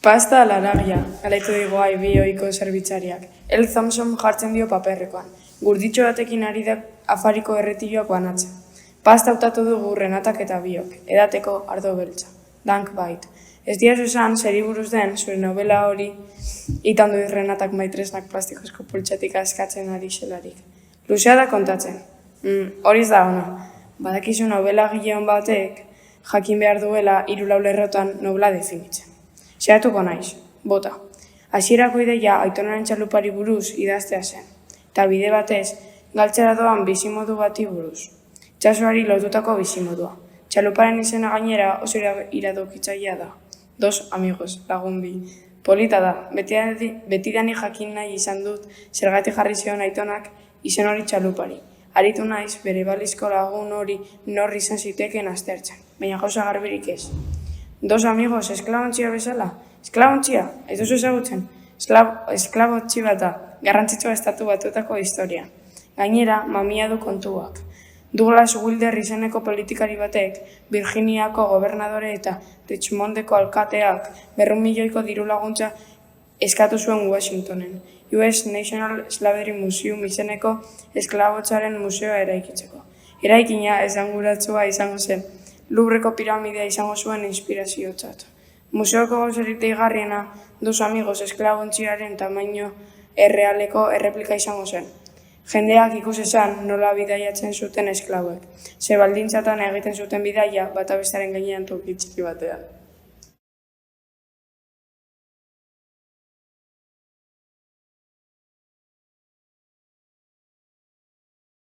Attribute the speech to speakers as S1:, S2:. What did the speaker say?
S1: Pasta laragia, galaitu digo aibi ohiko zerbitzariak. El Thompson jartzen dio paperrekoan. Gurditxo batekin ari da afariko erretiloak banatzen. Pasta hautatu dugu Renatak eta biok, edateko ardo beltza. Dank bait. Ez diazu esan, zeri buruz den, zure novela hori, itan duiz Renatak maitresnak plastikozko pultsatik askatzen ari zelarik. Luzea da kontatzen. Horiz da ona. Badakizu novela gileon batek, jakin behar duela 3 lerrotan novela definitzen. Zeratuko naiz, bota. Hasierako ideia aitonaren txalupari buruz idaztea zen. Eta bide batez, galtzera doan bizimodu bati buruz. Itsasoari lotutako bizimodua. Txaluparen izena gainera oso iradokitzailea da. 2 amigos, lagun bi. Polita da, betidani jakin nahi izan dut zergatik jarri zion aitonak izen hori txalupari. Aritu naiz bere balizko lagun hori norri izan ziteken aztertzen, baina gauza garbirik ez. 2 amigos, esklabontzia bezala? Esklabontzia, ez duzu ezagutzen? Esklabontzi bat da, garrantzitsua estatu batuetako historia. Gainera, mamia du kontuak. Douglas Wilder izeneko politikari batek, Virginiako gobernadore eta Richmondeko alkateak 200 milioiko diru laguntza eskatu zuen Washingtonen. US National Slavery Museum izeneko esklabotzaren museoa eraikitzeko. Eraikina esanguratsua izango zen, Louvreko piramidea izango zuen inspiraziotzat. Museoko gauzarik deigarriena 2 amigos esklabontziaren tamaino errealeko erreplika izango zen. Jendeak ikus esan nola bidaiatzen zuten esklaboek. Ze baldintzatan egiten zuten bidaia bata bestearen gainean toki txiki batean.